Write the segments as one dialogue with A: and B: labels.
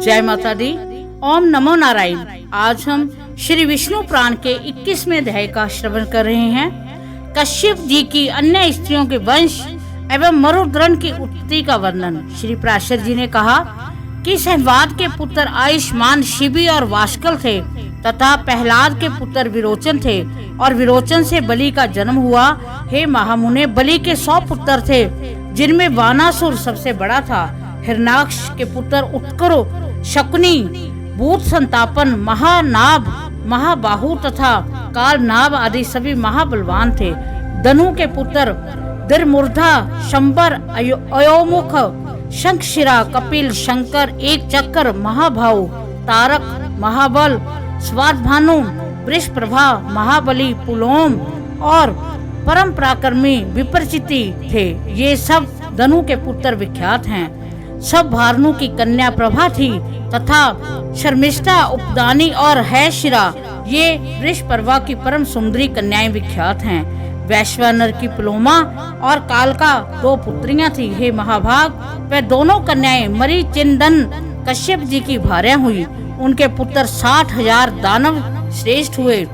A: जय माता दी। ओम नमो नारायण। आज हम श्री विष्णु पुराण के 21वें अध्याय का श्रवण कर रहे हैं। कश्यप जी की अन्य स्त्रियों के वंश एवं मरुद्रन की उत्पत्ति का वर्णन। श्री पराशर जी ने कहा कि संवाद के पुत्र आयुष्मान शिबी और वाष्कल थे तथा प्रहलाद के पुत्र विरोचन थे और विरोचन से बलि का जन्म हुआ। हे महामुने, बलि के 100 पुत्र थे जिनमें वानासुर सबसे बड़ा था। हिरणाक्ष के पुत्र उत्करो, शकुनी, भूत संतापन, महानाभ, महाबाहु तथा कालनाभ आदि सभी महाबलवान थे। धनु के पुत्र दिरमूर्धा, शंबर, अयोमुख, शंखशिरा, कपिल, शंकर, एक चक्र, महाभाऊ, तारक, महाबल, स्वादभानु, वृषप्रभा, महाबली, पुलोम और परम पराक्रमी विप्रचिति थे। ये सब धनु के पुत्र विख्यात हैं। सब भारनु की कन्या प्रभा थी तथा शर्मिष्ठा, उपदानी और हैशिरा, ये वृषप्रभा की परम सुंदरी कन्याएं विख्यात हैं। वैश्वानर की पुलोमा और कालका 2 पुत्रियां थी। हे महाभाग, वे दोनों कन्याएं मरी चिंदन कश्यप जी की भार्यां हुई। उनके पुत्र 60,000 दानव श्रेष्ठ हुए।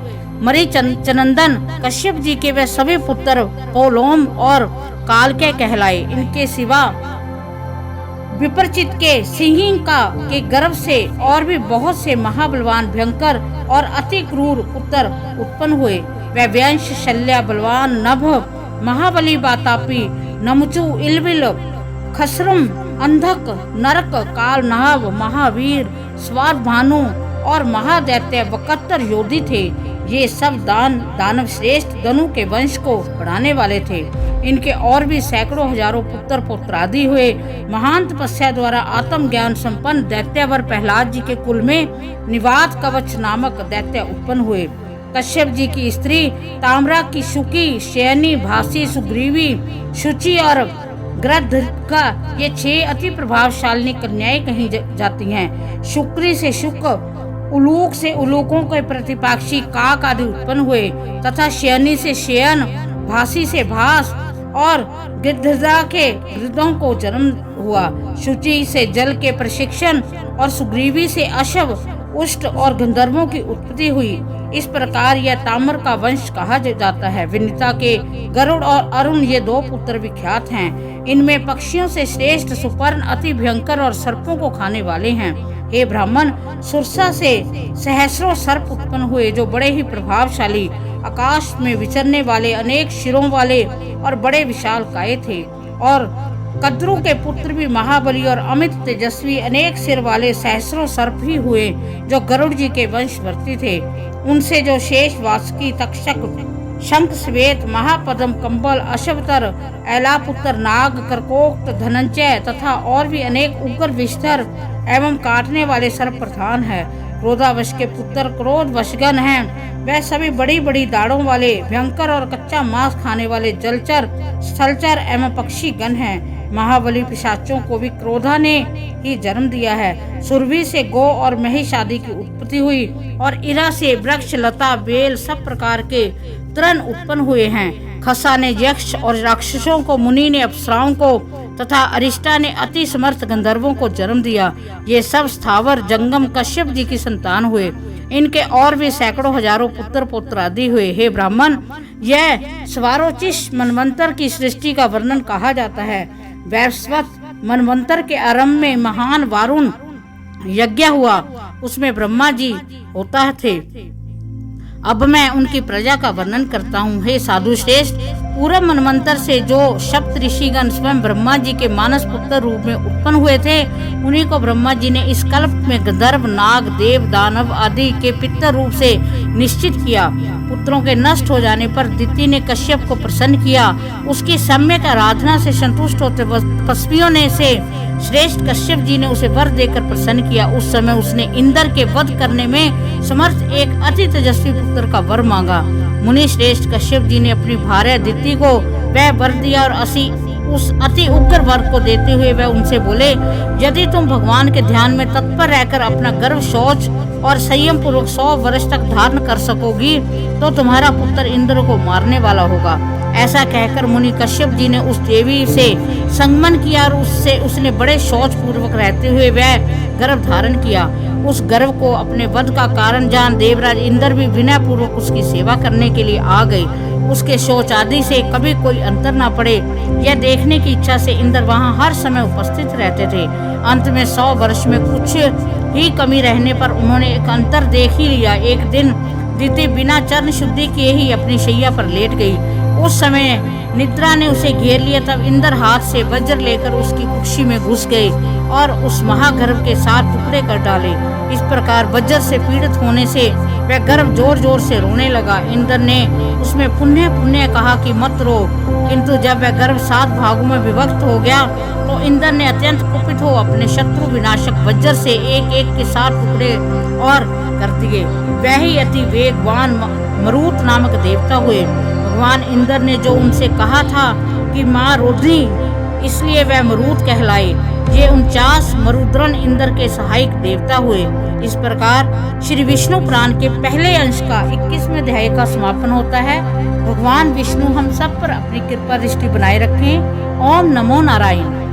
A: मरी चनंदन कश्यप जी के वे सभी पुत्र पोलोम और कालके कहलाए। इनके सिवा विप्रचित के सिंहिका के गर्भ से और भी बहुत से महाबलवान, भयंकर और अति क्रूर पुत्र उत्पन्न हुए। वे व्यंश, शल्या, बलवान, नभ, महाबली, बातापी, नमचू, इलबिल, खसरुम, अंधक, नरक, कालनाभ, महावीर, स्वादभानु और महादैत्य 72 योधी थे। ये सब दानव श्रेष्ठ धनु के वंश को बढ़ाने वाले थे। इनके और भी सैकड़ों हजारों पुत्र पौत्रादि हुए। महान तपस्या द्वारा आत्म ज्ञान संपन्न दैत्यवर प्रहलाद जी के कुल में निवात कवच नामक दैत्य उत्पन्न हुए। कश्यप जी की स्त्री ताम्रा की शुकी, शयनी, भासी, सुग्रीवी, शुचि और गृध्रका, ये 6 अति प्रभावशाली कन्याएं कही जाती हैं। शुक्री से शुक, उलूक से उलूकों के प्रतिपाक्षी काक आदि उत्पन्न हुए तथा शयनी से शयन, भासी से भास और गिद्धदा के गिद्धों को जन्म हुआ। शुचि से जल के प्रशिक्षण और सुग्रीवी से अशव, उष्ट और गंधर्वों की उत्पत्ति हुई। इस प्रकार यह ताम्र का वंश कहा जाता है। विनीता के गरुड़ और अरुण, ये 2 पुत्र विख्यात हैं। इनमें पक्षियों से श्रेष्ठ सुपर्ण अति भयंकर और सर्पों को खाने वाले हैं। हे ब्राह्मण, सुरसा से सहस्रों सर्प उत्पन्न हुए जो बड़े ही प्रभावशाली, आकाश में विचरने वाले, अनेक शिरों वाले और बड़े विशाल काय थे। और कद्रु के पुत्र भी महाबली और अमित तेजस्वी, अनेक सिर वाले सहस्रों सर्प ही हुए जो गरुड़ जी के वंशवर्ती थे। उनसे जो शेष, वासुकी, तक्षक, शंख, श्वेत, महापद्म, कंबल, अशवतर, ऐलापुत्र, नाग, करकोक्त, धनंजय तथा और भी अनेक उग्र, विषधर एवं काटने वाले सर्प प्रधान है। क्रोधावश के पुत्र क्रोध वशगन हैं। वह सभी बड़ी बड़ी दाढ़ों वाले, भयंकर और कच्चा मांस खाने वाले जलचर, स्थलचर एवं पक्षी गण हैं। महाबली पिशाचों को भी क्रोधा ने ही जन्म दिया है। सुरभि से गौ और महिष आदि की उत्पत्ति हुई और इरा से वृक्ष, लता, बेल सब प्रकार के तृण उत्पन्न हुए हैं। खसा ने यक्ष और राक्षसों को, मुनि ने अप्सराओं को तथा अरिष्टा ने अति समर्थ गंधर्वों को जन्म दिया। ये सब स्थावर जंगम कश्यप जी की संतान हुए। इनके और भी सैकड़ों हजारों पुत्र पौत्रादि हुए। हे ब्राह्मण, यह स्वारोचिष मनवंतर की सृष्टि का वर्णन कहा जाता है। वैवस्वत मनवंतर के आरंभ में महान वारुण यज्ञ हुआ, उसमें ब्रह्मा जी होता थे। अब मैं उनकी प्रजा का वर्णन करता हूँ। हे साधु श्रेष्ठ, पूर्व मनवंतर से जो सप्त ऋषिगण स्वयं ब्रह्मा जी के मानस पुत्र रूप में उत्पन्न हुए थे, उन्हीं को ब्रह्मा जी ने इस कल्प में गंधर्व, नाग, देव, दानव आदि के पितर रूप से निश्चित किया। पुत्रों के नष्ट हो जाने पर दिति ने कश्यप को प्रसन्न किया। उसकी सम्यक आराधना से संतुष्ट होते तपस्वियों ने से श्रेष्ठ कश्यप जी ने उसे वर देकर प्रसन्न किया। उस समय उसने इंद्र के वध करने में समर्थ एक अति तेजस्वी पुत्र का वर मांगा। मुनि श्रेष्ठ कश्यप जी ने अपनी भार्या दिति को वह वर दिया और उस अति उग्र वर को देते हुए वह उनसे बोले, यदि तुम भगवान के ध्यान में तत्पर रहकर अपना गर्भ, शौच और संयम पूर्वक 100 वर्ष तक धारण कर सकोगी तो तुम्हारा पुत्र इंद्र को मारने वाला होगा। ऐसा कहकर मुनि कश्यप जी ने उस देवी से संगमन किया और उसने बड़े शौच पूर्वक रहते हुए वह गर्भ धारण किया। उस गर्भ को अपने वध का कारण जान देवराज इंद्र भी विनय पूर्वक उसकी सेवा करने के लिए आ गए। उसके शौच आदि से कभी कोई अंतर न पड़े, यह देखने की इच्छा से इंद्र वहां हर समय उपस्थित रहते थे। अंत में 100 वर्ष में कुछ ही कमी रहने पर उन्होंने एक अंतर देख ही लिया। एक दिन दीति बिना चरण शुद्धि किए ही अपनी शैया पर लेट गई। उस समय निद्रा ने उसे घेर लिया। तब इंद्र हाथ से वज्र लेकर उसकी कुक्षी में घुस गए और उस महागर्भ के 7 टुकड़े कर डाले। इस प्रकार वज्र से पीड़ित होने से वह गर्भ जोर जोर से रोने लगा। इंद्र ने उसमें पुण्य पुण्य कहा कि मत रो, किंतु जब वह गर्भ 7 भागों में विभक्त हो गया तो इंद्र ने अत्यंत कुपित हो अपने शत्रु विनाशक वज्र से एक एक के 7 टुकड़े और कर दिए। वह ही अति वेगवान मरुत नामक देवता हुए। भगवान इंद्र ने जो उनसे कहा था कि माँ रोधी, इसलिए वह मरुत कहलाए। ये 49 मरुद्रन इंद्र के सहायक देवता हुए। इस प्रकार श्री विष्णु पुराण के पहले अंश का 21वें अध्याय का समापन होता है। भगवान विष्णु हम सब पर अपनी कृपा दृष्टि बनाए रखें। ओम नमो नारायण।